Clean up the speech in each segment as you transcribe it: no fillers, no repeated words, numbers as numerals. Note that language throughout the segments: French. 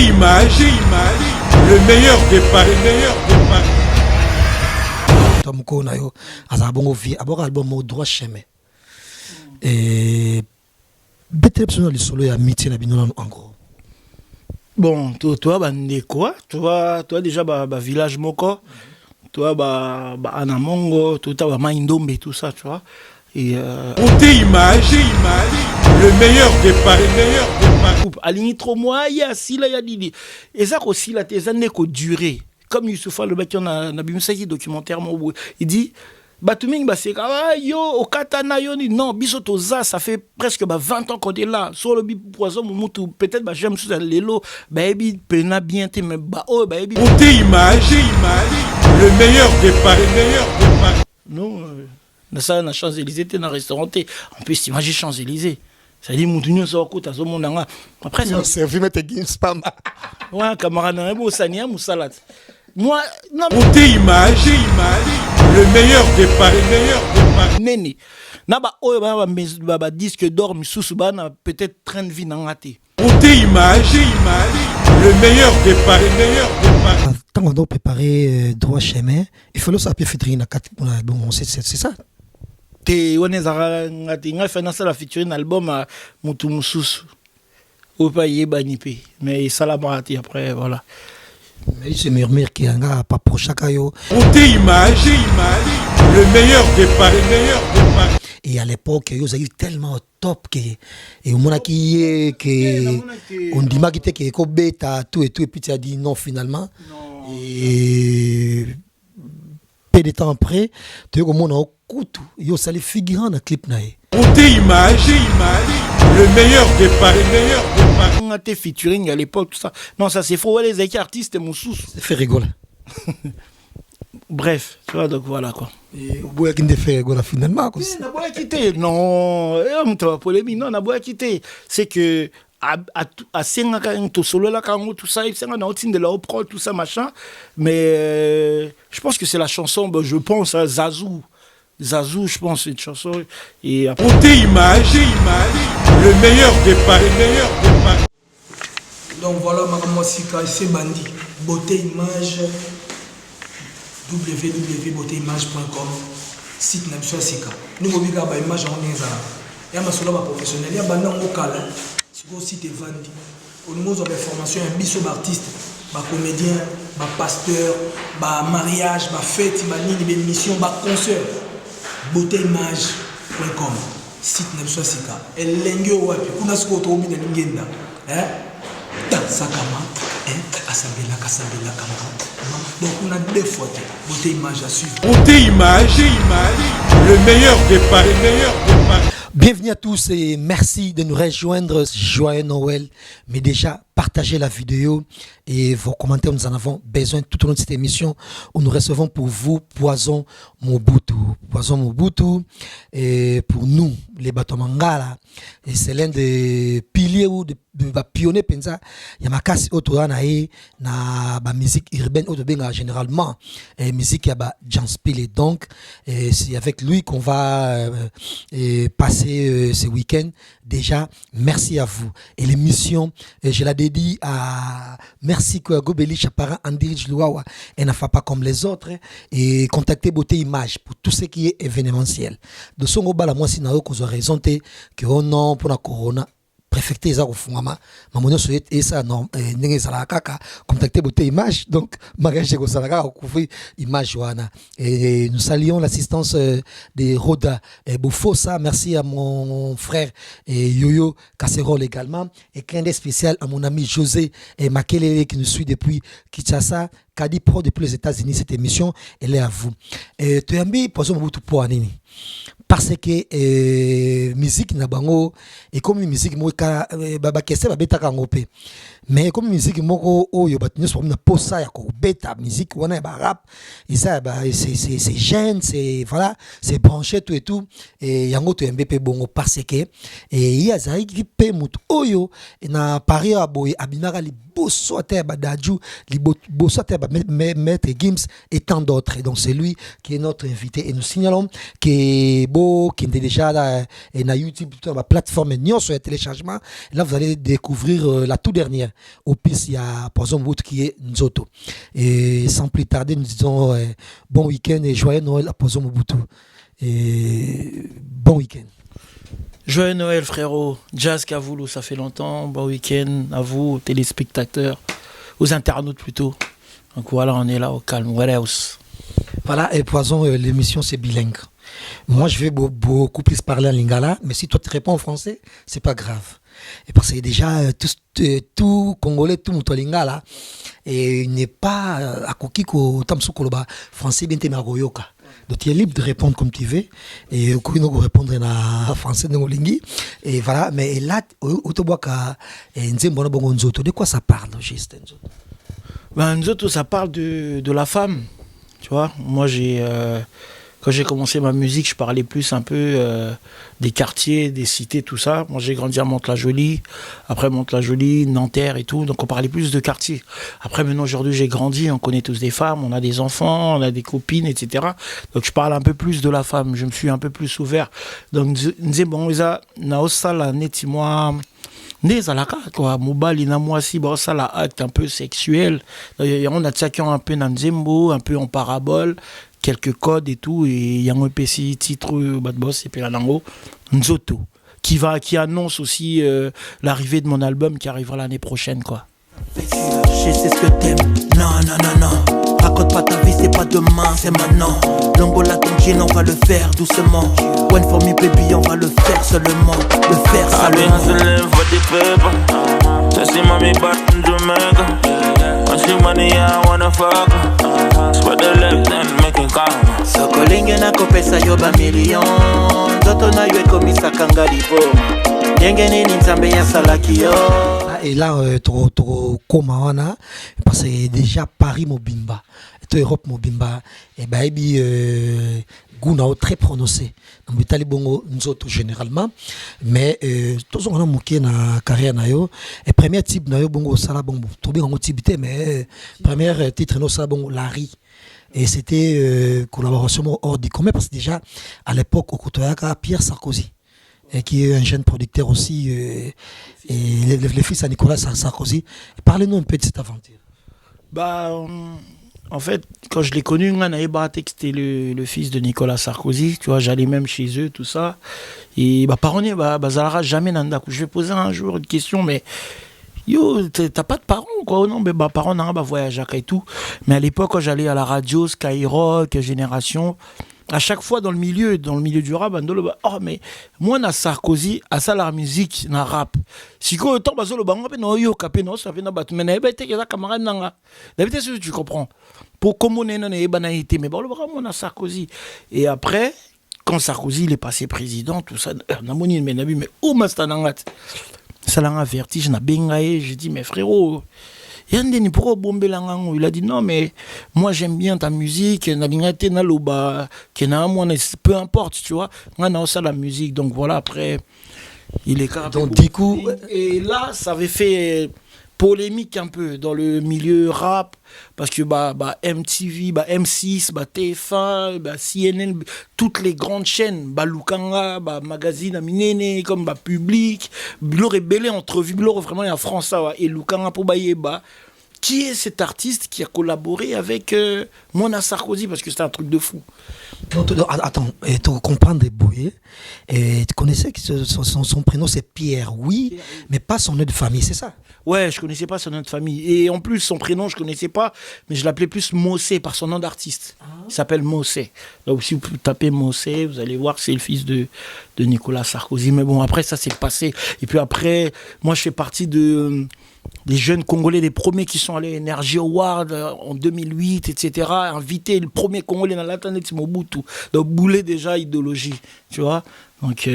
Image, le meilleur départ, Tom Konayo, Azabongo vie, abord album au droit chemin. Et bête le solo et amitié na bino en gros. Bon, toi, quoi? Toi, déjà, village Moko, toi, Anamongo, toi, Maindombe, tout ça, tu vois. Et Image, le meilleur départ, aligné trop moi, il y a si là, il y a dit. Et ça aussi, là, tes années qu'on duré. Comme Youssoufa, le mec, on a un documentaire, il dit. Batuming c'est yo au katana yo ni non bisoto ça fait presque 20 ans qu'on est là sur le poison mutu peut-être j'aime ça lelo baby pena bien te mais oh baby image le meilleur départ non ça na Champs-Élysées t'es dans restaurant en plus imagine Champs-Élysées ça dit mutunyo so ko ta zo monanga après c'est servi mettre spam ouais camarade na bo sania musalat moi non image le meilleur départ nene na ba oyo ba disque d'or misusu ba na peut-être train de vie na ngate image le meilleur départ tant qu'on doit préparer droit chemin il faut le savoir featuring na 4 bon c'est ça te onezara ngate nga fait na ça la featuring album mutu mususu ou pas yebani pe mais ça la marati après voilà. Mais il se murmure qu'il y a pas pour chaque ayo. Image, le meilleur départ. Et à l'époque, ils avaient tellement top que et au moment qui on dit ma que ko bêta tout et puis tu as dit non finalement. Non. Et peu de temps après, tu as comme on a coutu, yo ça les figurant dans clip naé. Image, le meilleur départ. On a été featuring à l'époque tout ça. Non ça c'est faux les artistes mon sous. C'est fait rigoler. Bref, tu vois donc voilà quoi. Et au bout qui ne fait rigoler finalement quoi. On a beau quitter. Non, on t'a polémique. Non, on a beau quitter. C'est que à Senga to solo là quand tout ça, Senga na otine de la pro tout ça machin, mais je pense que c'est la chanson je pense à Zazou, je pense, cette chanson. Et après... Image, le meilleur départ. Donc voilà, Maman Sika, c'est Bandi. Beauté Image, www.beautéimage.com, site Nabiswa Sika. Nous avons vu que l'image en est là. Il y a un professionnel, il y a un local, c'est le site Vandi. Au niveau de la formation, il y a un biseau d'artistes, des comédiens, des pasteurs, des mariages, des fêtes, des missions, des concerts. beautéimage.com site Nabiswa Sika elenge wapi kuna siko to mina lingenda sakama asambela kama donc on a deux fois beauté image à suivre image le meilleur départ. Bienvenue à tous et merci de nous rejoindre. Joyeux Noël, mais déjà partagez la vidéo et vos commentaires, nous en avons besoin tout au long de cette émission où nous recevons pour vous Poison Mobutu. Poison Mobutu, et pour nous, les bateaux Mangala, et c'est l'un des piliers ou des pionniers pensa. Il y a ma casse autour na musique urbaine autour généralement et musique ya ba Janspil, donc c'est avec lui qu'on va passer ce week-end. Déjà, merci à vous. Et l'émission, je la dédie à merci que Gobeli Chapara Andirij Louawa et n'a pas comme les autres et contactez Beauté Image pour tout ce qui est événementiel. De son gobala moi si na yo qu'on a raison que non pour la corona préfecté eza kofungama mamono soyet esa non ndenge ezala kaka contacter Beauté Image donc mariage ko sala kaka couvrir image wana et nous saluons l'assistance de Roda Bofosa. Merci à mon frère Yoyo Casserole également et clin d'œil spécial à mon ami José Makelele qui nous suit depuis Kinshasa. Kadi Pro depuis les États-Unis. Cette émission elle est à vous. Tu as mis Poison Mobutu pour anini parce que musique na bango et comme musique mo ka baba kese ba beta ka ngope mais comme musique moko oyo batunyo so na posa ya ko beta musique wana ba rap et ça c'est jeune, c'est voilà, c'est branché tout et tout et yango to mbp bongo parce que et ya zaiki pe mutu oyo na Paris aboy abinaka li bosso te ba daju li bosso te ba maître Gims et tant d'autres. Et donc c'est lui qui est notre invité et nous signalons que qui est déjà là et na YouTube la plateforme Nyon sur le téléchargement. Là vous allez découvrir la toute dernière au piste, il y a Poison Mobutu qui est Nzoto. Et sans plus tarder, nous disons bon week-end et joyeux Noël à Poison Mobutu. Et bon week-end. Joyeux Noël, frérot. Jazz Kavoulou, ça fait longtemps. Bon week-end à vous, aux téléspectateurs, aux internautes plutôt. Donc voilà, on est là au calme. What else? Voilà, et Poison, l'émission c'est bilingue. Moi, je vais beaucoup plus parler en lingala, mais si toi tu réponds en français, c'est pas grave. Et parce que déjà, tout Congolais, tout mon lingala, et il n'est pas à Kokiko, Tamsou Koloba, français, bien t'es Yoka. Donc tu es libre de répondre comme tu veux, et au coup, répondre en français, dans lingi. Et voilà, mais là, Otoboaka, et Nzembono Bongo Nzoto, de quoi ça parle, juste Nzoto? Ben, Nzoto, ça parle de la femme. Tu vois, moi, quand j'ai commencé ma musique, je parlais plus un peu des quartiers, des cités, tout ça. Moi, j'ai grandi à Mantes-la-Jolie, après Mantes-la-Jolie, Nanterre et tout. Donc, on parlait plus de quartiers. Après, maintenant, aujourd'hui, j'ai grandi, on connaît tous des femmes, on a des enfants, on a des copines, etc. Donc, je parle un peu plus de la femme. Je me suis un peu plus ouvert. Donc, bon, naosala netimwa. Nezalaka quoi, mobali na moi si bon ça la acte un peu sexuel. On a chacun un peu dans Nzembo, un peu en parabole, quelques codes et tout, et il y a un petit titre bad boss et puis Lango Nzoto qui annonce aussi l'arrivée de mon album qui arrivera l'année prochaine quoi. Je sais ce que t'aimes, non. Raconte pas ta vie, c'est pas demain, c'est maintenant. L'ombola ton jean, on va le faire doucement. One for me baby, on va le faire seulement. Le faire seulement. I've been hustling for the paper. So see mommy back in Jamaica. When she money, I wanna fuck her. Spread the left and make it come. Sokolinge na kopesa yo ba million. Nzoto na yo ekomisa kanga liboma. Yenge nini nzambe ya salaki yo. Et là, Komawana, parce que déjà Paris Mobimba, Europe Mobimba, et Baby Gounao très prononcé. Dans l'Italie Bongo Nzoto généralement, mais tous on a manqué na carrière na yo. Et premier type na yo Bongo Sala Bongo, tout bien en motivité, mais premier titre no Sala Bongo Larry. Et c'était collaboration hors du commun parce que déjà à l'époque au Kotoyaka Pierre Sarkozy. Et qui est un jeune producteur aussi, et le fils à Nicolas Sarkozy. Parlez-nous un peu de cette aventure. Bah, en fait, quand je l'ai connu, c'était le fils de Nicolas Sarkozy. Tu vois, j'allais même chez eux, tout ça. Et parents, Zalara jamais nandaku. Je vais poser un jour une question, mais yo, t'as pas de parents quoi? Non, mais parents n'ont pas voyagé et tout. Mais à l'époque, quand j'allais à la radio, Skyrock, Génération. À chaque fois dans le milieu du rap, oh mais moi na Sarkozy à ça la musique na rap. Si quoi autant bazolo bango pe no yo kapé no ça fait na bat mais na ba te ka camarade nanga. D'habitude tu comprends. Pour comme on est non e banalité mais bon le moi na Sarkozy. Et après quand Sarkozy il est passé président tout ça na moni mais nabi mais où mastanangat. Ça l'a vertige na bengaé, j'ai dit mais frérot il a dit non mais moi j'aime bien ta musique peu importe tu vois on a ça la musique donc voilà après il est donc du coup et là ça avait fait polémique un peu dans le milieu rap parce que MTV, M6, TF1, CNN, toutes les grandes chaînes, Lukanga, magazine Aminene, comme Public, Bilo Rebelle, entrevue, Bilo vraiment il y a France et Lukanga pour qui est cet artiste qui a collaboré avec Mona Sarkozy parce que c'est un truc de fou. Attends, tu comprends des bouillés et tu connaissais que son prénom c'est Pierre, oui, mais pas son nom de famille, c'est ça? Ouais, je connaissais pas son nom de famille. Et en plus, son prénom, je connaissais pas, mais je l'appelais plus Mossé par son nom d'artiste. Il s'appelle Mossé. Donc si vous tapez Mossé, vous allez voir que c'est le fils de Nicolas Sarkozy. Mais bon, après, ça c'est le passé. Et puis après, moi je fais partie des jeunes Congolais, les premiers qui sont allés à Energy Award en 2008, etc. Invité le premier Congolais dans l'Internet, Mobutu. Donc, bouler déjà idéologie, tu vois. Donc,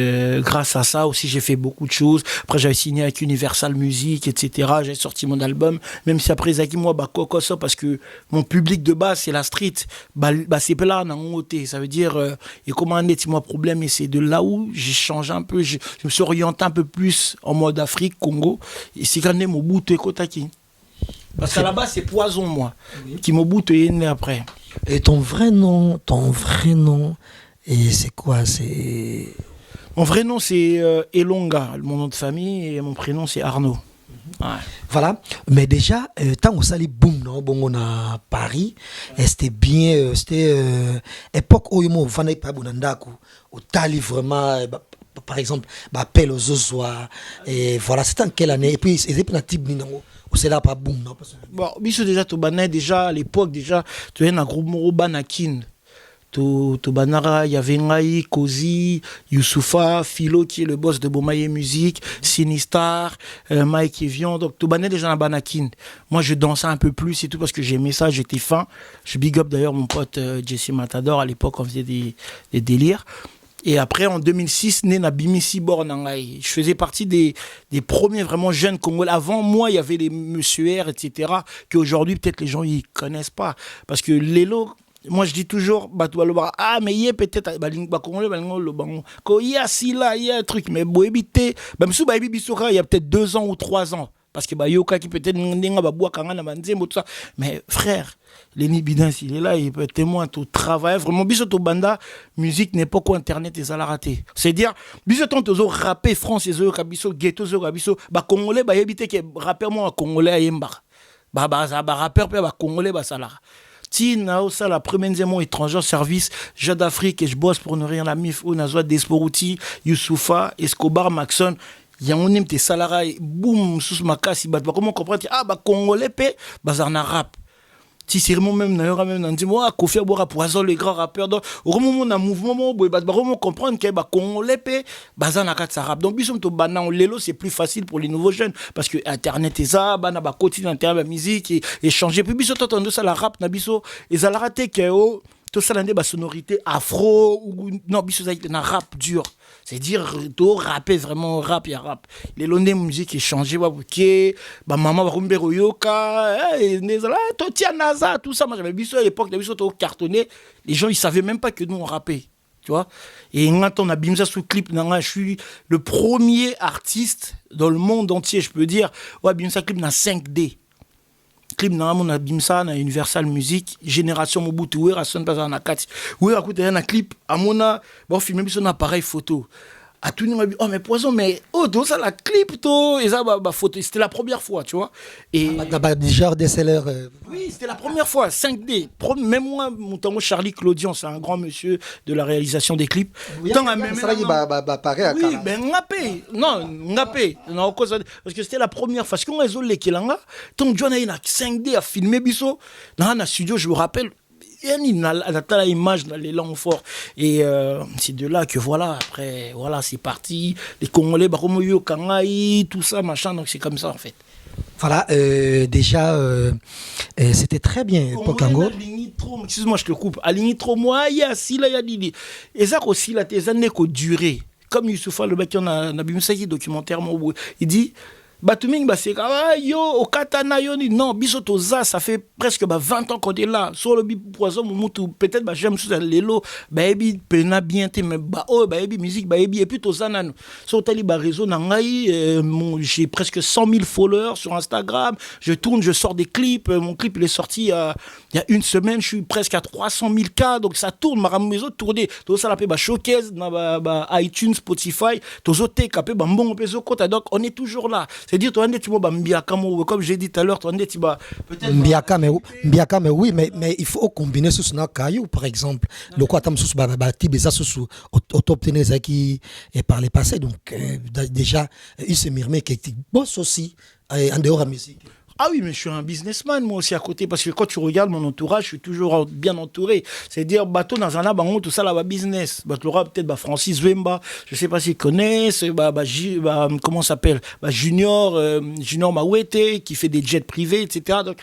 grâce à ça aussi, j'ai fait beaucoup de choses. Après, j'avais signé avec Universal Music, etc. J'ai sorti mon album. Même si après, Zaki, moi, Kokoso, parce que mon public de base, c'est la street. C'est pas là, ça veut dire, et comment un moi problème. Et c'est de là où j'ai changé un peu. Je me suis orienté un peu plus en mode Afrique, Congo. Et c'est quand même Mobutu et Kotaki. Parce qu'à la base, c'est Poison, moi, qui Mobutu est né après. Et ton vrai nom, et c'est quoi? Mon vrai nom, c'est Elonga, mon nom de famille, et mon prénom, c'est Arnaud. Ouais. Voilà, mais déjà, tant on s'allait boum, non, bon, on a Paris, et c'était bien, c'était époque où on venait pas bonandaku, au tali vraiment, par exemple, appel aux Ozoa, et voilà, c'était en quelle année, et puis, c'est un type, non, c'est là pas boum, non, Bon, biso déjà, tu banais déjà, à l'époque, déjà, tu es un groupe moro banakin. To Banara, il y avait Ngaï, Kozi, Youssoufa, Philo qui est le boss de Bomaye Musique, Sinistar, Mike Evian. Donc, to Banais déjà dans Banakin. Moi, je dansais un peu plus et tout parce que j'aimais ça, j'étais fin. Je big up d'ailleurs mon pote Jesse Matador. À l'époque, on faisait des délires. Et après, en 2006, né na Bimisi Bornangaï. Je faisais partie des premiers vraiment jeunes Congolais. Avant moi, il y avait les Monsieur R, etc. qu'aujourd'hui, peut-être les gens ils connaissent pas. Parce que Lelo, moi je dis toujours, ah mais il y a peut-être, il y a si là, il y a un truc, mais bon, éviter, même si il y a peut-être 2 ans ou 3 ans. Parce que Yoka qui peut-être tout ça. Mais frère, Lenny Bidins, il est là, il peut être témoin, tout travail. Vraiment, bisoto banda, musique, n'importe quoi, internet, ils allaient rater. C'est-à-dire, bisoto tozo rappé France, ils ont kabiso, ghetto, zo kabiso, Congolais, éviter que rappeur moi, Congolais, à Yembar. Rappeur, Congolais, salara. Tina, ça, la première mon étranger service, Jade d'Afrique, et je bosse pour ne rien la mif, ou Nazwa Desporuti, Youssoufa, Escobar, Maxon. Il y a un aime tes salariés, boum, sous ma casse, comment comprendre, Congolais, bazar rap. Si c'est vraiment même d'ailleurs même dans dit moi Kofi Abouara Poison les grands rappeurs donc au moment un mouvement vraiment comprendre que Congolais bazar na kat rap donc bisom to bana on lelo c'est plus facile pour les nouveaux jeunes parce que internet et ça bana quotidien en termes de musique et échanger puis biso t'entendre ça la rap na biso et ça la raté que tout ça l'année sonorité afro ou non biso ça na rap dur. C'est-à-dire, tu rapper vraiment rap, il y a rap. Les longues musiques échangées, maman va rumber au yoka, Totianaza, tout ça. Moi, j'avais vu ça à l'époque, j'avais vu ça cartonné. Les gens, ils savaient même pas que nous, on rappait. Tu vois? Et quand on a Bimza sous clip, je suis le premier artiste dans le monde entier, je peux dire, ouais, Bimza clip dans 5D. Clip on a Bimsa na Universal Music Génération Mobutu ouais rason pas na kati ouais écoute un clip à mona bon filmer son appareil photo à tout m'a dit oh mais Poison mais oh donc ça la clip to et ça photo c'était la première fois tu vois et déjà DSLR oui c'était la première fois 5D même moi mon tango Charlie Claudian c'est un grand monsieur de la réalisation des clips tant à même ça oui ben ngapé non parce que c'était la première fois parce qu'on résout les kilanga tant John a 5D à filmer biso dans un studio je me rappelle il a la image dans les langues forts et c'est de là que voilà après voilà c'est parti les Congolais baromoyo kangai tout ça machin donc c'est comme ça en fait voilà déjà c'était très bien pour Kango excuse-moi je te coupe aligné trop moi il y a si là il y a dit et ça aussi là tes années que durer comme Youssoufa le mec qui a Nabimusaki documentaire il dit Batuming c'est yo au katana yo ni non bisoto ça fait presque 20 ans qu'on est là sur le Poison mutu peut-être j'aime sous lelo baby pena bien te mais baby musique baby et puis to zananu sur tali réseau na ngai j'ai presque 100 000 followers sur Instagram je tourne je sors des clips mon clip il est sorti il y a 1 semaine je suis presque à 300 000 cas donc ça tourne ma maison tourner tout ça la pe showcase na iTunes Spotify to zote capé bon peso kota donc on est toujours là. C'est-à-dire, toi, comme j'ai dit tout à l'heure, toi, peut-être. Mbiaka, mais oui, mais il faut combiner ce son caillou, par exemple. Le quoi, tam sous Tibesa sous autoobtenir ça qui est par le passé. Donc, déjà, il se murmure qu'il bosse aussi en dehors de la musique. Ah oui, mais je suis un businessman, moi aussi, à côté. Parce que quand tu regardes mon entourage, je suis toujours bien entouré. C'est-à-dire, bateau dans un bango, tout ça, là, business. Bateau, peut-être, Francis Wemba, je sais pas s'ils connaissent, comment ça s'appelle? Junior Mawete, qui fait des jets privés, etc. Donc,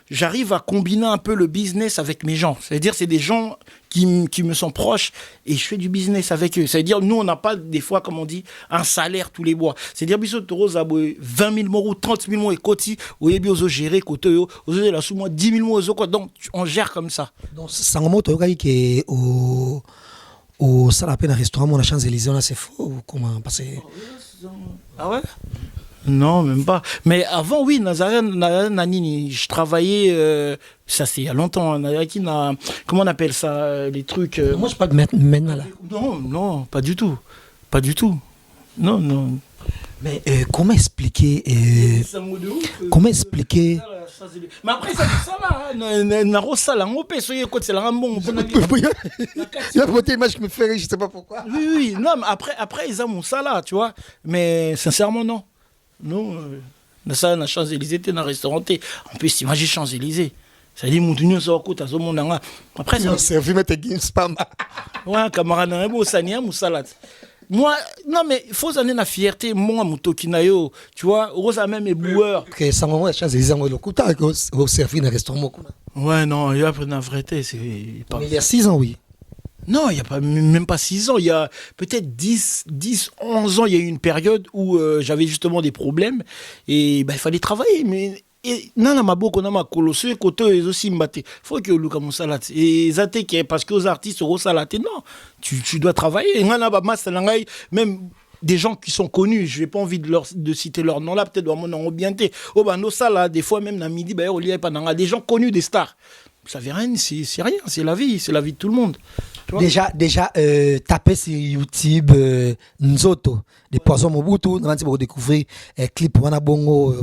j'arrive à combiner un peu le business avec mes gens. C'est-à-dire, c'est des gens qui me sont proches et je fais du business avec eux. C'est-à-dire, nous, on n'a pas, des fois, comme on dit, un salaire tous les mois. C'est-à-dire, biso toro zaboué 20 000 mots, 30 000 mots et koti, ou ebi ozo gérer, koto yo, ozo la sous moi 10 000 mots, ozo quoi. Donc, on gère comme ça. Donc, ça remonte au ça la peine un restaurant, mon Champs-Élysées, là, c'est faux ou comment passer? Ah ouais? Non, même pas. Mais avant, oui, Nanini, je travaillais, ça c'est il y a longtemps, comment on appelle ça, les trucs... Moi, je parle maintenant là. Non, pas du tout. Pas du tout. Non. Mais comment expliquer comment expliquer mais après ça là na rosala ngo peso ye côté la bon il a voté image qui me fait rire, je sais pas pourquoi. oui non mais après ils ont ça là tu vois mais sincèrement non ça na Champs-Élysées t'es na restaurant en plus imagine Champs-Élysées ça dit mon union ça côté zo mon nga après ça servi mettre spam ouais camarade na bo sania musala. Moi, non, mais il faut donner la fierté. Moi, Moutokinayo, tu vois, Rosa même est boueur. Que ça m'a Champs-Élysées, on le coûte au servir dans le restaurant. Ouais, non, il y a après la vérité. Mais il y a 6 ans, oui. Non, il n'y a pas, même pas 6 ans. Il y a peut-être 10, 11 ans, il y a eu une période où j'avais justement des problèmes. Et bah, il fallait travailler. Mais non, ma beaucoup, ma colosseux, côté est aussi mbatté. Faut que le comme salade. Et ça parce que aux artistes au salade, non, tu dois travailler. Même des gens qui sont connus, je n'ai pas envie de citer leur nom là, peut-être dans mon nom bien té. Oh bah nos salades, des fois même dans midi, bah on y a pas des gens connus, des stars. Ça veut rien, c'est rien, c'est la vie de tout le monde. Déjà taper sur YouTube Nzoto, des poissons Mobutu, on va découvrir clip wana bongo.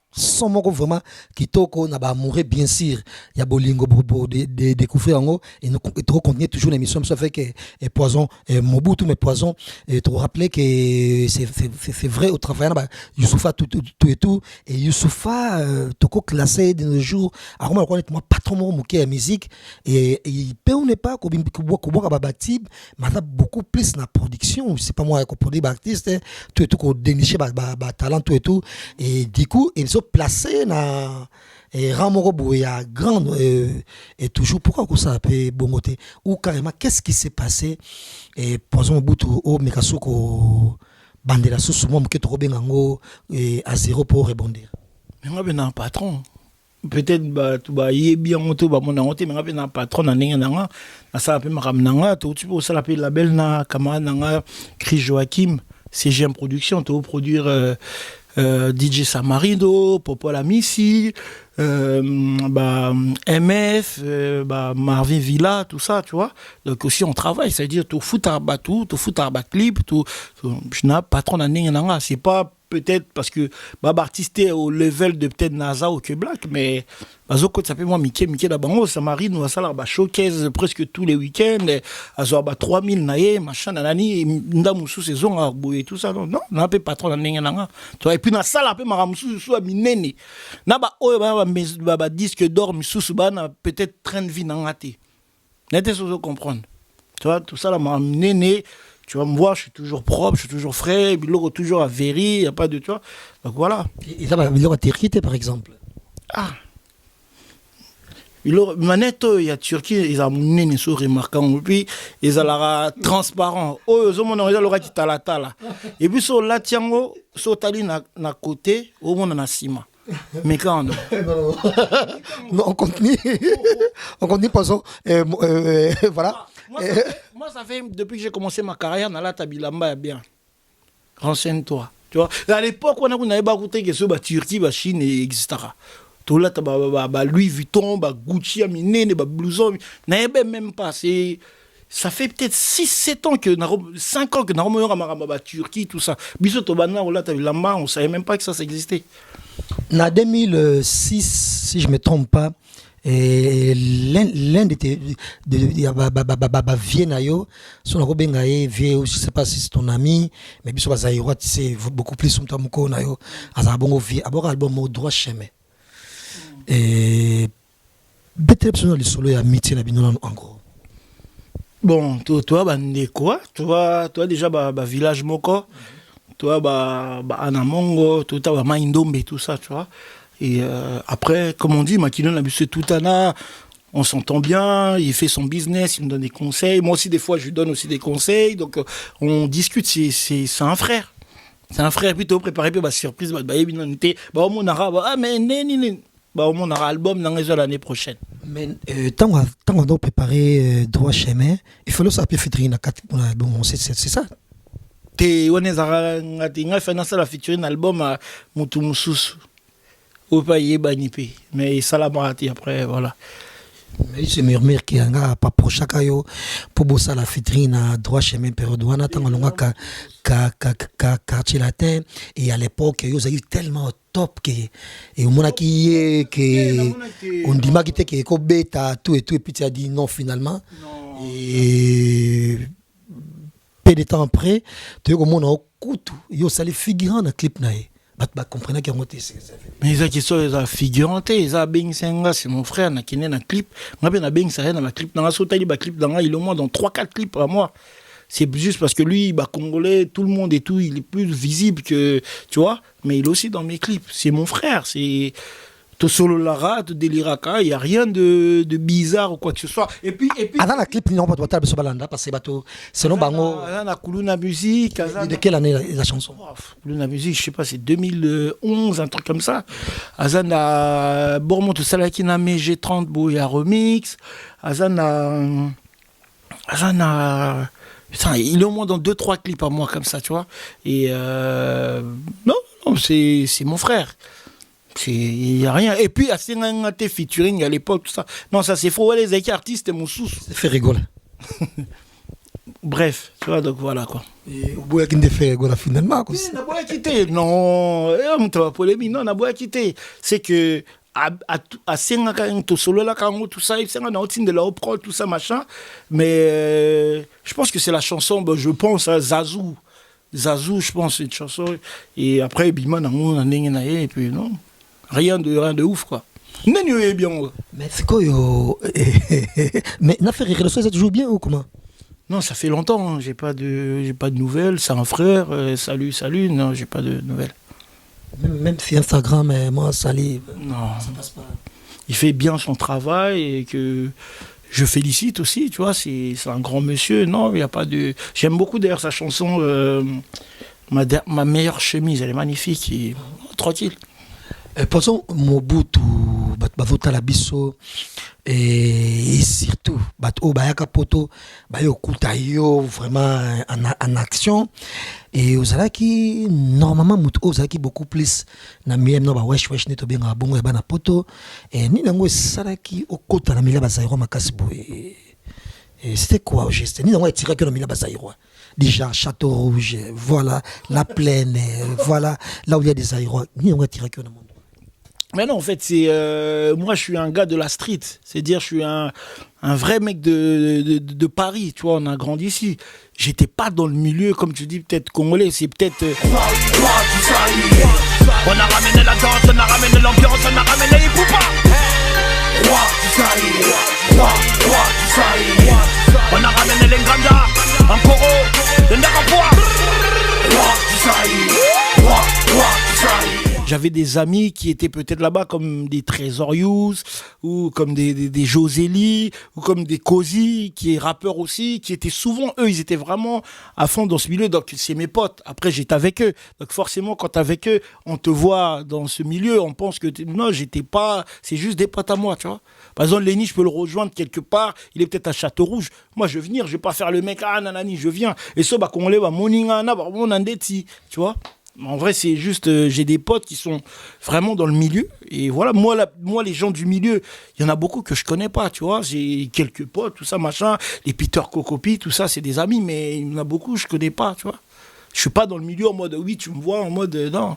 Son moko vraiment kitoko na ba mourir bien sûr il y a bolingo de découvrir en haut et nous trop continuer toujours l'émission ça fait que poison Mobutu mais poison te rappeler que c'est vrai au travail là Youssoufa tout et Youssoufa toko classé de nos jours alors moi moi patron mon la musique et il peut on n'est pas ko batib mais beaucoup plus la production c'est pas moi qui produit artiste tout ko dénicher talent tout et du coup ils sont placés na Ramorobo il y a grand et toujours pourquoi ça appelle Bongoté ou carrément qu'est-ce qui s'est passé et posons bout au Mekasuko bandela sous moi que trop bengango et à zéro pour rebondir mais moi ben un patron peut-être bah tu bah y bien moto bah mon angoté mais ben un patron na ninga nanga na ça appelle maram nanga tu peux ça l'appeler label na camarade nanga Chris Joachim CGM Production tu produire DJ Samarido, Popola Missi, MF, Marvin Villa, tout ça, tu vois. Donc aussi on travaille, c'est-à-dire tu fout à batou, tu fout à clip, je n'ai pas patron à n'ingénanga, c'est pas peut-être parce que artiste est au level de peut-être NASA ou que Black, mais bazo côté ça peut moi Mickey d'abord ça m'arrive nous ça là showcase presque tous les week-ends azo 3000 naé machin nanani ndamusu saison à et tout ça non n'a pas patron n'ingénanga tu vois et puis na sala pe maramusu so minene na ba oyo ba disque d'or misusu bana peut-être train de vie n'angate n'était sans comprendre tu vois tout ça là minene. Tu vas me voir, je suis toujours propre, je suis toujours frais, Biloko toujours à Véry, il n'y a pas de... Tu vois. Donc voilà. Et ça va, Biloko à Turquie, par exemple. Ah. Manette, il y a Turquie, ils ont une so remarquant, puis ils ont transparent. Oh, ils ont l'aura qui tala tala. Et puis sur la tiango, sur tali na côté, au moins on a ciment. Mais quand non, on continue. On continue, passons. Voilà. Moi, ça fait depuis que j'ai commencé ma carrière, dans la Tabilamba, bien. Renseigne-toi. Tu vois, à l'époque, on avait pas écouté que ce Turquie, Chine, etc. Tout là, Louis Vuitton, Gucci, Minene, blouson, n'avait même pas. Ça fait peut-être 6-7 ans que 5 ans que nous avons Turquie, tout ça. Bisous, Tobana, on ne savait même pas que ça existait. En 2006, si je ne me trompe pas, l'un de vieux nayo son robengaye vieux je sais pas si c'est ton ami mais biso bazaïro c'est beaucoup plus son tamuko nayo azabongo vie abord album au droit chemin et peut-être le solo ya amitié na bino en gros bon toi bande quoi toi déjà village moko toi anamongo toi maindombe tout ça tu vois. Et après, comme on dit, Makino n'a bu tout Anna, on s'entend bien, il fait son business, il me donne des conseils. Moi aussi, des fois, je lui donne aussi des conseils. Donc, on discute, c'est un frère. C'est un frère plutôt préparé pour la surprise. On aura album dans l'année prochaine. Mais tant qu'on doit préparer droit chemin, il faut le savoir faire na 4 bon, c'est ça. On est à faire la featuring album à Moutumususu. Au pays banipé mais ça l'a raté après voilà Mais il se murmure qu'il y a un pas pour chaque ayo pour bosser la vitrine à droit chemin période où on attend quartier latin et à l'époque ils ont eu tellement top que et au moment qui on dit magité que ko bêta tout et puis tu as dit non finalement et peu de temps après tu vois comment on a coutu yo ça les figurant dans clip na bah comprenez qu'il y a monté mais ils ont qui sont les figurantés ils ont Beng Senga c'est mon frère na qui est dans clip moi bien na Beng ça dans la clip dans la sotali ba clip dans il est au moins dans 3-4 clips à moi c'est juste parce que lui bah congolais tout le monde et tout il est plus visible que tu vois mais il est aussi dans mes clips c'est mon frère c'est to solo lara to deliraka il y a rien de bizarre ou quoi que ce soit et puis dans la clip non pas total sur balanda parce que bateau selon bango na Kuluna musique de quelle année la chanson Kuluna musique je sais pas c'est 2011 un truc comme ça azana bormont salaki na MG30 bo ya remix azana putain il est au moins dans 2-3 clips à moi comme ça tu vois et non c'est mon frère il n'y a rien. Et puis, à ce featuring à l'époque, tout ça. Non, ça c'est faux. Ouais, les artistes, mon sous. Ça fait rigoler. Bref, tu vois, donc voilà quoi. Et au bout de fait rigoler finalement. On a beau quitter. Non, on t'a polémique. Non, on a beau quitter. C'est que, à Senga, solo là, tout ça, il a de la opro, tout ça, machin. Mais je pense que c'est la chanson, je pense, à Zazou. Zazou, je pense, c'est une chanson. Et après, Biman, et puis non. Rien de ouf quoi. Non, bien. Mais c'est quoi mais l'affaire Riredo, ça toujours bien ou comment? Non, ça fait longtemps, hein. J'ai pas de nouvelles, c'est un frère, salut, non, j'ai pas de nouvelles. Même si Instagram moi salut. Non, ça passe pas. Il fait bien son travail et que je félicite aussi, tu vois, c'est un grand monsieur. Non, il y a pas de j'aime beaucoup d'ailleurs sa chanson ma meilleure chemise, elle est magnifique et tranquille. Pensons Mobutu bavota la biso et surtout bato bayaka poto bayo kutayo vraiment en action et ozalaki normalement mutu ozalaki beaucoup plus na miem no ba wesh neto benga bongo bana poto et ni nango salaki okota na mila bazairo makasi boye et c'était quoi au geste ni nango tiré que na mila bazairo déjà Château Rouge voilà la plaine voilà là où il y a des aéros ni nango tiré que na monde. Mais non, en fait, c'est moi, je suis un gars de la street. C'est-à-dire, je suis un vrai mec de Paris. Tu vois, on a grandi ici. J'étais pas dans le milieu, comme tu dis, peut-être congolais. C'est peut-être. On a ramené la danse, on a ramené l'ambiance, on a ramené les poupas. On a ramené les Nganda, un Koro, le Ndakapoa. J'avais des amis qui étaient peut-être là-bas comme des Trésorius ou comme des Josélie ou comme des Cozy qui est rappeurs aussi, qui étaient souvent, eux, ils étaient vraiment à fond dans ce milieu. Donc, c'est mes potes. Après, j'étais avec eux. Donc, forcément, quand t'es avec eux, on te voit dans ce milieu, on pense que non, j'étais pas, c'est juste des potes à moi, tu vois. Par exemple, Lenny, je peux le rejoindre quelque part. Il est peut-être à Château-Rouge. Moi, je vais venir. Je vais pas faire le mec, ah, nanani, je viens. Et ça, bah, qu'on lève à Moningana, bah, on a des tu vois. En vrai, c'est juste, j'ai des potes qui sont vraiment dans le milieu. Et voilà, moi, les gens du milieu, il y en a beaucoup que je connais pas, tu vois. J'ai quelques potes, tout ça, machin. Les Peter Kokopi, tout ça, c'est des amis, mais il y en a beaucoup que je connais pas, tu vois. Je suis pas dans le milieu en mode, oui, tu me vois, en mode, non.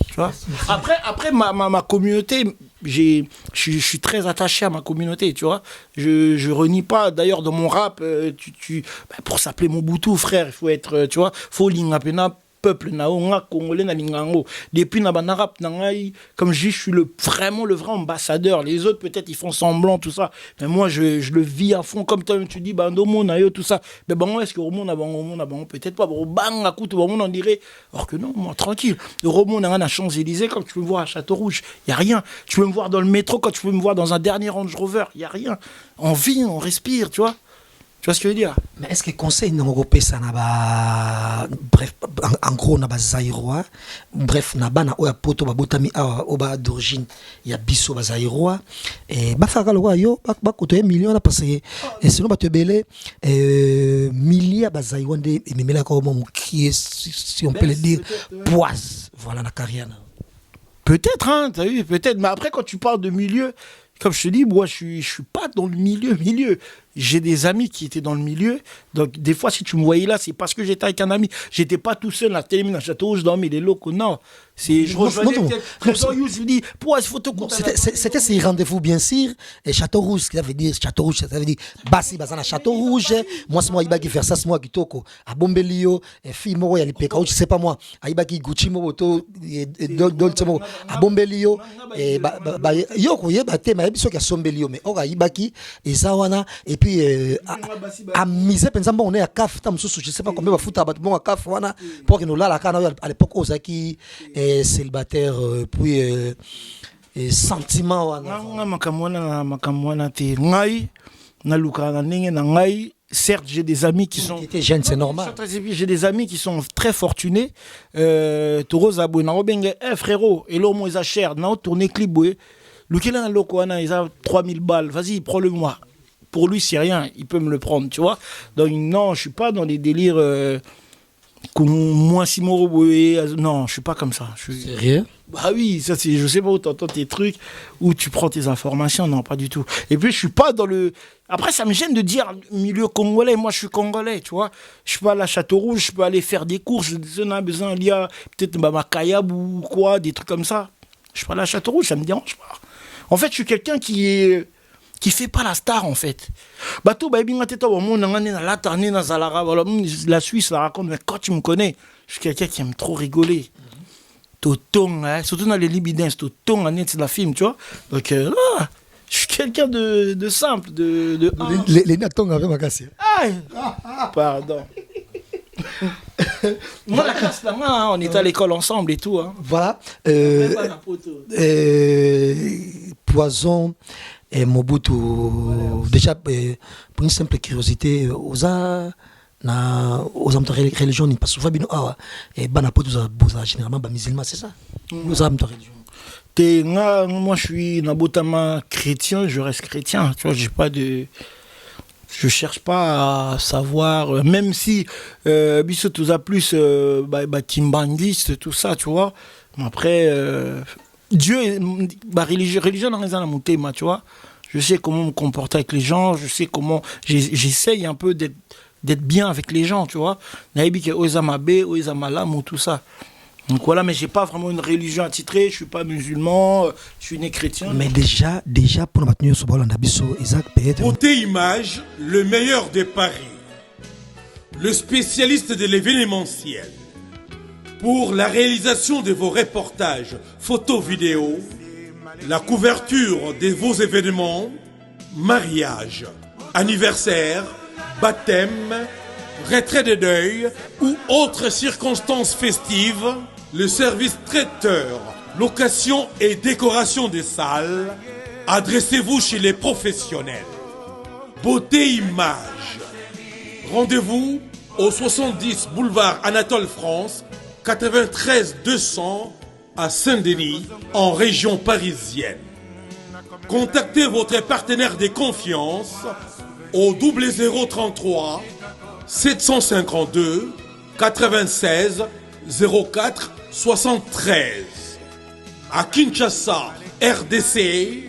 Tu vois. Après ma communauté, je suis très attaché à ma communauté, tu vois. Je renie pas. D'ailleurs, dans mon rap, pour s'appeler Mobutu, frère, il faut être, tu vois, faut l'ingapena. Peuple naonga congolais na lingango depuis na banarap nangai comme je suis vraiment le vrai ambassadeur. Les autres peut-être ils font semblant tout ça, mais moi je le vis à fond comme toi tu dis bandomo nayo tout ça, mais bon est-ce que au monde peut-être pas bang à coup tout le monde on dirait alors que non, moi tranquille. Le Romo n'a rien à Champs-Élysées quand tu peux me voir à Château-Rouge, il y a rien. Tu peux me voir dans le métro quand tu peux me voir dans un dernier Range Rover, il y a rien. On vit, on respire, tu vois. Tu vois ce que je veux dire? Mais est-ce que conseil n'engopé ça n'a pas bref en gros n'a pas zaïrois bref n'a pas na oya poto ba botami oba d'origine il y a biso ba zaïrois et ba faka lo yo ba koto million là parce que et sinon ba te belé milliard ba zaïrois de et memela ko mo qui est si on peut le dire poise voilà la carrière. Peut-être hein, t'as vu, peut-être mais après quand tu parles de milieu Comme je te dis, moi, je suis pas dans le milieu. J'ai des amis qui étaient dans le milieu. Donc, des fois, si tu me voyais là, c'est parce que j'étais avec un ami. J'étais pas tout seul à la télé, dans le château, je dormais les locaux. Non. Je rejoignais peut-être je me dis, pourquoi il faut te compter. C'était ces rendez-vous, bien sûr. Et Château Rouge, ce qui veut dire Château Rouge, ça veut dire Bassi, Bazana, Château Rouge. Moi, c'est moi, il va qui faire ça, c'est moi qui toko. À Bombelio, et fille, moi, il y a les pécao, je sais pas moi. À Ibaki, Gucci, Moto, Dolce, à Bombelio. Et Yoko, il y a des thèmes, il y a Sombelio, mais Ora, Ibaki, et Zawana, et puis, à Misé, pensant, on est à CAF, je sais pas combien de foot à battre, à CAF, pour que nous là, à l'époque, Ozaki, célibataire, puis sentiment. Certes, j'ai des amis qui sont... Qui jeunes, c'est normal. J'ai des amis qui sont très fortunés. Toro Zabou, frérot, et là, moi, ils achètent, ils ont tourné clip, Lukela Lokoana, ils ont 3000 balles, vas-y, prends-le-moi. Pour lui, c'est rien, il peut me le prendre, tu vois. Donc, non, je suis pas dans les délires... Moi, Simon, non, je suis pas comme ça. Sérieux? Bah oui, ça c'est, je sais pas où tu entends tes trucs, où tu prends tes informations, non, pas du tout. Et puis je suis pas dans le... Après, ça me gêne de dire milieu congolais, moi je suis congolais, tu vois. Je suis pas à la Château Rouge, je peux aller faire des courses, si on a besoin, il y a peut-être ma Kayab ou quoi, des trucs comme ça. Je suis pas à la Château Rouge, ça me dérange pas. En fait, je suis quelqu'un qui fait pas la star en fait. Bateau la Suisse la raconte, mais quand tu me connais, je suis quelqu'un qui aime trop rigoler. Totong, surtout dans les libidins, Totong, c'est la film, tu vois. Donc je suis quelqu'un de simple, de les natons avaient ma casse. Pardon. Moi la classe là, on était à l'école ensemble et tout. Voilà. Poison. Et Mobutu, déjà, pour une simple curiosité, aux religions, parce que souvent, et généralement, musulman, c'est ça. Aux religions. Moi, je suis Nabotama chrétien, je reste chrétien. Tu vois, je cherche pas à savoir, même si, Bissot tout a plus, timbandiste, tout ça, tu vois. Mais après, Dieu, religion n'a rien à monter, tu vois. Je sais comment me comporter avec les gens, je sais comment. J'essaye un peu d'être bien avec les gens, tu vois. Naïbi, Ozamabe, Ozamalam, ou tout ça. Donc voilà, mais j'ai pas vraiment une religion attitrée, je suis pas musulman, je suis né chrétien. Mais déjà, pour nous maintenir sur Bolanda Bisso, Isaac peut-être. Beauté Image, le meilleur des paris. Le spécialiste de l'événementiel. Pour la réalisation de vos reportages, photos, vidéos, la couverture de vos événements, mariage, anniversaire, baptême, retrait de deuil ou autres circonstances festives, le service traiteur, location et décoration des salles, adressez-vous chez les professionnels. Beauté Image. Rendez-vous au 70 boulevard Anatole France, 93 200 à Saint-Denis, en région parisienne. Contactez votre partenaire de confiance au 0033 752 96 04 73. À Kinshasa, RDC,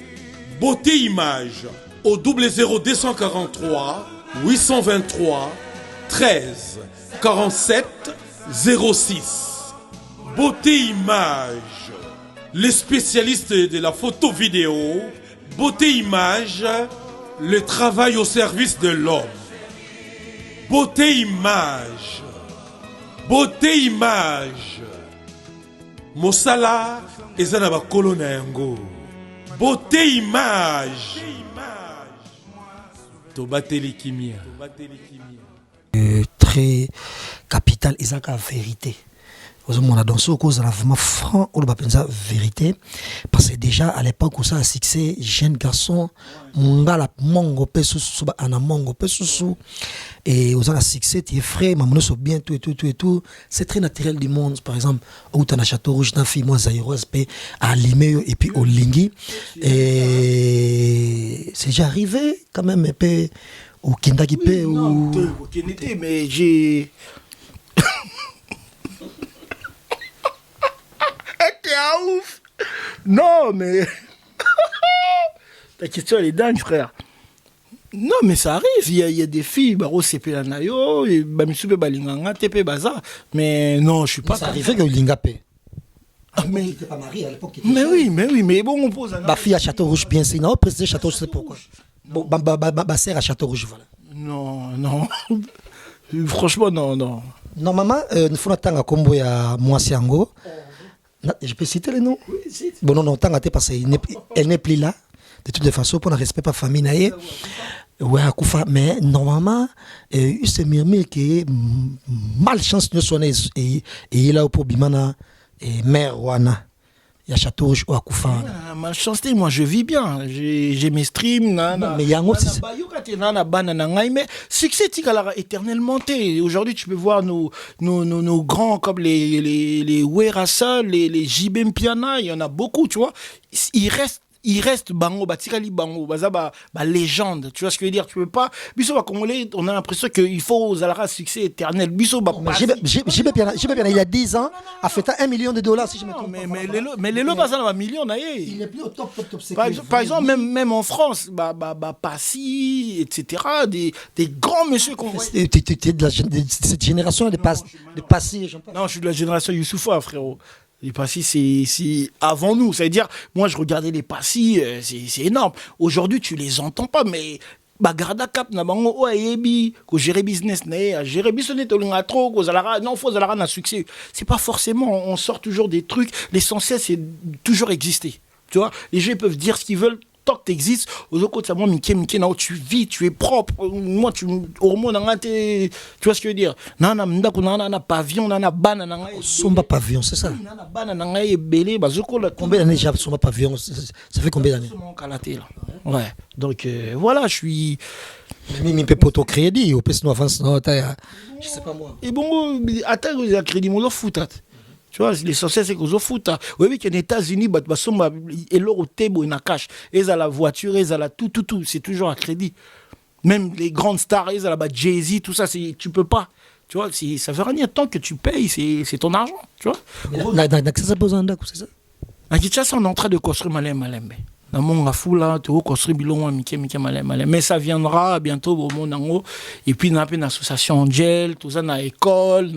Beauté Image au 00243 823 13 47 06. Beauté Image, les spécialistes de la photo vidéo. Beauté Image, le travail au service de l'homme. Beauté Image, Beauté Image. Mosala ezana ba kolona yango. Beauté Image. Tobateli kimia. Très capital, Isaac a vérité. On a dansé au cause de la vraiment franc ou la vérité parce que déjà à l'époque où ça a succès jeune garçon mongala mongo peso suba ana mongo peso et aux a succès tu es frais maman so bien tout et tout c'est très naturel du monde par exemple où tu as Château Rouge na fille moi Zaïroise pe à Limeyo et puis au Lingui et c'est déjà arrivé quand même peu au Kindaki pe ou au Kindaki mais j'ai t'es ouf. Non, mais Ta question, elle est dingue, frère. Non, mais ça arrive. Il y a des filles, Baro CP Lanayo, Bamisupe Balinganga, TP Baza. Mais non, je suis pas. Ça arrivait que Lingapé. Mais Il n'était pas marié à l'époque. mais bon, on pose un. Ma fille à Château Rouge, bien c'est. Non, président Château Rouge, je sais pourquoi. Bon, ma sœur à Château Rouge, voilà. Non. Franchement, non. Normalement, nous faisons attendre à Combo et à Moisiango. Je peux citer les noms? Oui, Bon, non, tant que parce qu'elle n'est plus là. De toutes les façons, pour ne respect pas la famille. Ouais, mais normalement, il se murmure que malchance ne sonne et il est là pour Bimana et mère Wana. Il y a Château Rouge ou Akoufa. Malchanceux, moi je vis bien. J'ai mes streams. Mais il y a un autre. Mais succès, éternellement. Aujourd'hui, tu peux voir nos grands comme les Werasa, les JB Mpiana, il y en a beaucoup, tu vois. Il reste bango batikali bango baza ba légende, tu vois ce que je veux dire, tu peux pas biso ba congolais, on a l'impression qu'il faut aux alara succès éternel biso ba j'ai bien il y a 10 ans a fait $1 million si je me trompe. Mais les lots baza na million na il est plus au top par exemple même en France Passy etc. des grands messieurs qu'on voit. Tu es de cette génération de Passy. Non, je suis de la génération Youssoufa, frérot. Les Passy, c'est avant nous. C'est-à-dire, moi, je regardais les Passy, c'est énorme. Aujourd'hui, tu les entends pas, mais garda cap na bango o ayebi ko gérer business na gérer business to linga trop ko zalara non faut zalara na succès. C'est pas forcément on sort toujours des trucs, l'essentiel c'est toujours exister. Tu vois, les gens peuvent dire ce qu'ils veulent tant que tu existes. Aux autres côtés, moi, Mickey, tu vis, tu es propre. Moi, tu vois ce que je veux dire. Nana pavillon, nana banana. Somba pavillon, c'est ça. Nana banana est belé. Combien d'années j'ai Somba pavillon? Ça fait combien d'années? Ouais. Donc, voilà, je suis. Mais peut pas crédit, au plus nous avance, je sais pas moi. Et bon, attends, le crédit, mon foot. Tu vois, l'essentiel, c'est qu'aux foot. Oui, qu'en États-Unis, et l'or au table, il y a cash. Ils ont la voiture, ils ont la tout. C'est toujours à crédit. Même les grandes stars, ils ont la Jay-Z, tout ça, tu peux pas. Tu vois, ça veut rien dire. Tant que tu payes, c'est ton argent. Tu vois. C'est ça. À Kinshasa, on est en train de construire Malembe. Dans mon rafou là, tu vas construire bilon Mickey Malem. Mais ça viendra bientôt au monde. Et puis, on a une association Angel, tout ça, dans l'école,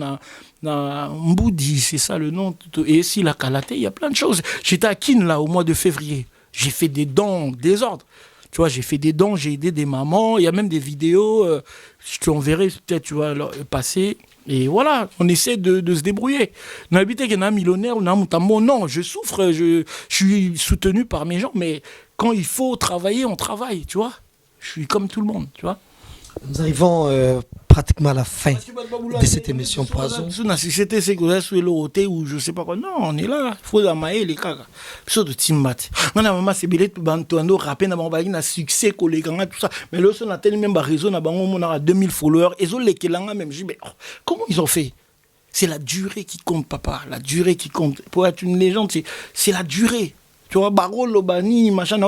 na Mboudi, c'est ça le nom. Et si la Kalaté, il y a plein de choses. J'étais à Kin là au mois de février. J'ai fait des dons, des ordres. Tu vois, j'ai fait des dons, j'ai aidé des mamans. Il y a même des vidéos. Je t'enverrai peut-être, tu vois, passer. Et voilà, on essaie de se débrouiller. On habite qu'il y en a un millionnaire, on a un moutambo. Non, je souffre, je suis soutenu par mes gens. Mais quand il faut travailler, on travaille, tu vois. Je suis comme tout le monde, tu vois. Nous arrivons pratiquement à la fin de cette émission Poison. La société, c'est que vous avez le ou je sais pas quoi. Non, on est là. Il faut la mailler, les gars. Plutôt de Timbat. On a maman, c'est billet pour Bantuando, rapper, on a succès, collègues, tout ça. Mais là, on a tellement même réseau, on a 2000 followers. Et les Kelanga, même, je dis, mais comment ils ont fait? C'est la durée qui compte, papa. La durée qui compte. Pour être une légende, c'est la durée. Tu vois, Baro, Lobani, machin,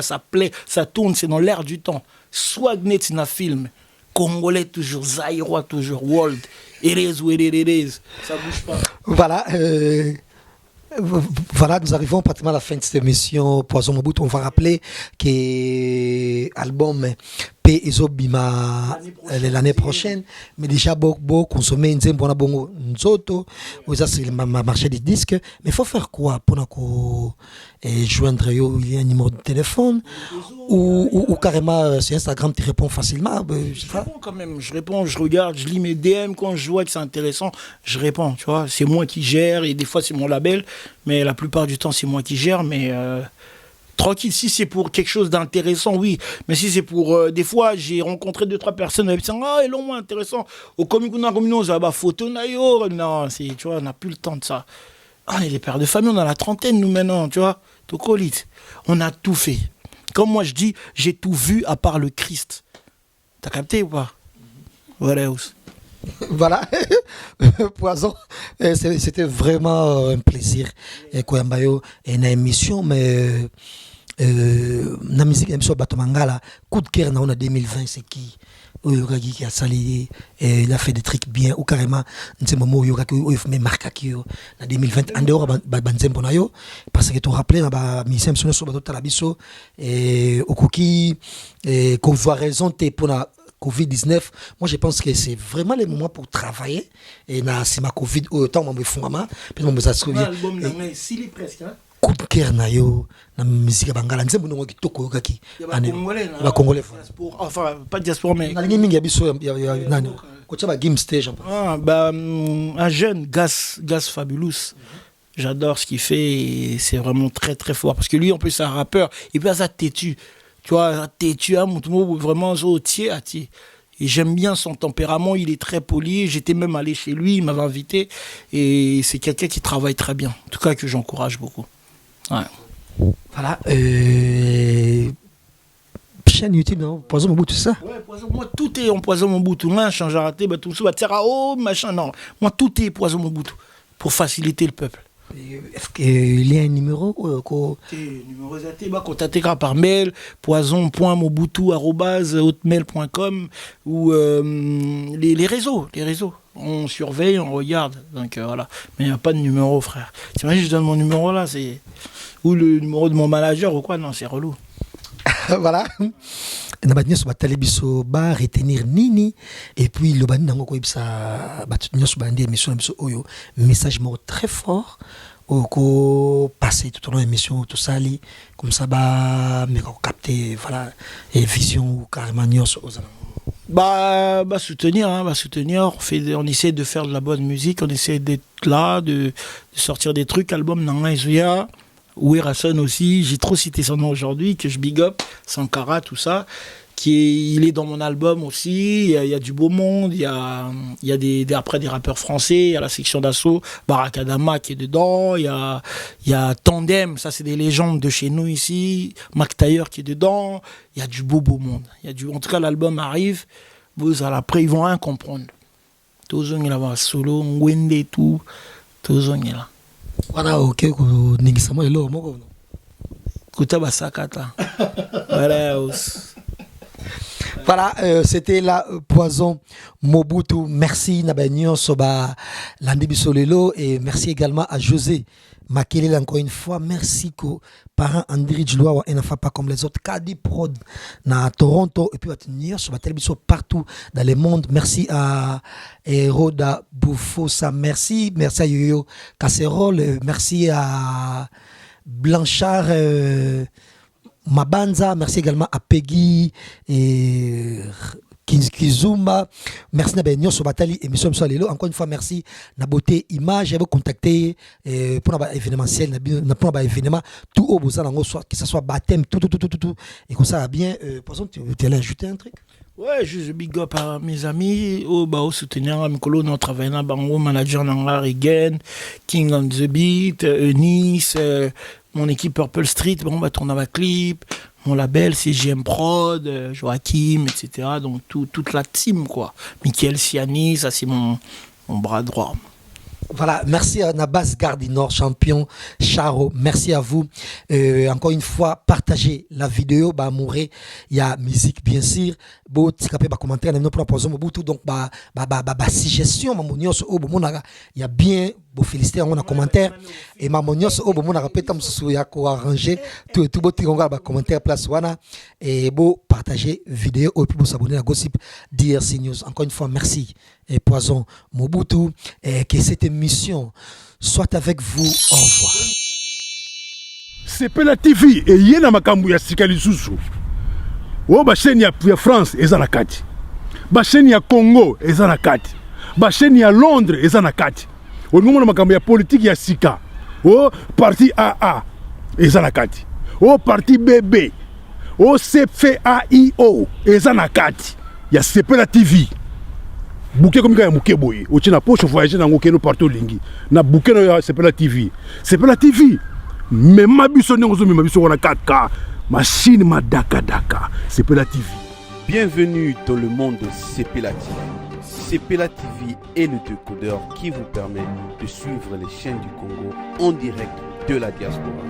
ça plaît, ça tourne, c'est dans l'air du temps. Swagnet, c'est un film. Congolais toujours, Zaïrois toujours, World. It is what it is. Ça bouge pas. Voilà, nous arrivons pratiquement à la fin de cette émission Poison Mobutu. On va rappeler que l'album P Ezobima l'année prochaine, mais déjà beaucoup consommer Nzembona Bongo Nzoto, c'est le marché des disques. Mais il faut faire quoi pour joindre il y a un numéro de téléphone ou carrément sur Instagram tu réponds facilement. Je réponds quand même, je regarde, je lis mes DM quand je vois que c'est intéressant, je réponds, tu vois. C'est moi qui gère et des fois c'est mon label, mais la plupart du temps c'est moi qui gère, mais tranquille, si c'est pour quelque chose d'intéressant, oui. Mais si c'est pour... des fois, j'ai rencontré 2-3 personnes qui disent « Ah, ils l'ont moins intéressant. Au Komikuna Komino, ça va photo nayo. » Non, tu vois, on n'a plus le temps de ça. On est des pères de famille, on a la trentaine, nous, maintenant, tu vois. Tokolite. On a tout fait. Comme moi, je dis, j'ai tout vu à part le Christ. T'as capté ou pas? Voilà. Voilà, Poison, c'était vraiment un plaisir. Koyambayo, une émission, mais na musique même sur Batomangala, coup de cœur en 2020 c'est qui Oyogaki qui a sali il a fait des trucs bien ou carrément c'est moment Oyogaki mais marque qui en 2020 en dehors banzembo na yo parce que tu rappelles na ba mission sur bato la biso et okoki qu'on voit raison te pour la Covid-19, moi je pense que c'est vraiment le moment pour travailler et na c'est ma Covid autant moi me fungama puis moi me ça l'album na ngai sili presque hein coup de cœur na yo na musique bangala nzembo ngo kitoko yokaki ba congolais enfin pas diaspora mais na lingi mingi ya biso ya nani ko tcha ba game stage un jeune Gas Fabulous. J'adore ce qu'il fait et c'est vraiment très très fort parce que lui en plus c'est un rappeur et puis ça têtu. Tu vois, têtu à mon vraiment tiers à tiers. Et j'aime bien son tempérament, il est très poli. J'étais même allé chez lui, il m'avait invité. Et c'est quelqu'un qui travaille très bien. En tout cas, que j'encourage beaucoup. Ouais. Voilà. Chaîne YouTube, non Poison Mobutu, c'est ça? Ouais, Poison. Moi, tout est en Poison Mobutu. Moi, change à rater, tout ça, oh, machin, non. Moi, tout est Poison Mobutu. Pour faciliter le peuple. Est-ce qu'il y a un numéro numéro zaté contacter par mail poison.mobutu@hotmail.com ou les réseaux on surveille, on regarde donc voilà, mais il n'y a pas de numéro frère. T'imagines je donne mon numéro là, c'est ou le numéro de mon manager ou quoi, non c'est relou. Voilà. Na ba nyos ba telebiso ba retenir nini et puis le bani nango ko ibsa ba nyos ba ndi émission biso oyo message mo très fort ko passer tout au long de l'émission tout ça li comme ça ba me ko capter voilà et vision ou carrément nyos aux soutenir on essaie de faire de la bonne musique, on essaie d'être là de sortir des trucs, album nanga izuya Ouerason aussi, j'ai trop cité son nom aujourd'hui, que je big up, Sankara, tout ça, il est dans mon album aussi, il y a du beau monde, il y a après des rappeurs français, il y a la section d'assaut, Barakadama qui est dedans, il y a Tandem, ça c'est des légendes de chez nous ici, Mac Taylor qui est dedans, il y a du beau monde, en tout cas l'album arrive, après ils vont rien comprendre. Tout le monde est là, solo, Wende et tout le monde est là. Voilà, ok, ningisamo elo moko. Kutaba sakata. Voilà. Voilà, c'était la Poison Mobutu. Merci Nabanyo Soba Landi Bisolelo et merci également à José Makele encore une fois. Merci ko parent André Djloa et n'afa pas comme les autres. Kadi Prod na Toronto et puis à New sur la télévision partout dans le monde. Merci à Roda Boufosa. Merci à Yoyo Casserole. Merci à Blanchard Mabanza, merci également à Peggy et Kizuma, merci na benyo so batali émission so lelo encore une fois merci na beauté image j'avais contacté pour na événementiel na pour na événement tout au besoin ngo soit que ça soit baptême tout et comme ça bien par exemple tu allais ajouter un truc. Ouais, je big up à mes amis, au soutenir à Mikolo, notre travail dans Bango, manager dans Regen, King on the Beat, Nice, mon équipe Purple Street, tourner ma clip, mon label CGM Prod, Joachim, etc. Donc toute la team quoi. Michael Siani, ça c'est mon bras droit. Voilà, merci à Nabas Gardinor, champion Charo, merci à vous. Encore une fois, partagez la vidéo, il y a musique bien sûr. Bon, tu peux commenter, nous proposons beaucoup donc suggestion, il y a bien beau féliciter en commentaire et mamonios au bon répéter sous ya ko arranger tout beau tironga commentaire place wana et beau partager vidéo et puis vous s'abonner à Gossip DRC News. Encore une fois, merci et Poison Mobutu et que cette émission soit avec vous. Au revoir. Sepela TV et yena makambu ya sikali susu. O ba chaîne ya France eza na kati. Ba chaîne ya Congo eza na kati. Ba chaîne ya Londres eza na kati. O ngomona makambu ya politique ya sika. O parti AA eza na kati. O parti BB. O CFAIO eza na kati. Ya Sepela TV. Bouquet comme ya muke boye. O tina poche voyager na ngokeno partout lingi. Na bouquet no ya Sepela TV. Sepela TV. Mais ma biso n'ozo ma biso on a 4K. Machine ma daka. Sepela TV. Bienvenue dans le monde de Sepela TV. Sepela TV est le décodeur qui vous permet de suivre les chaînes du Congo en direct de la diaspora.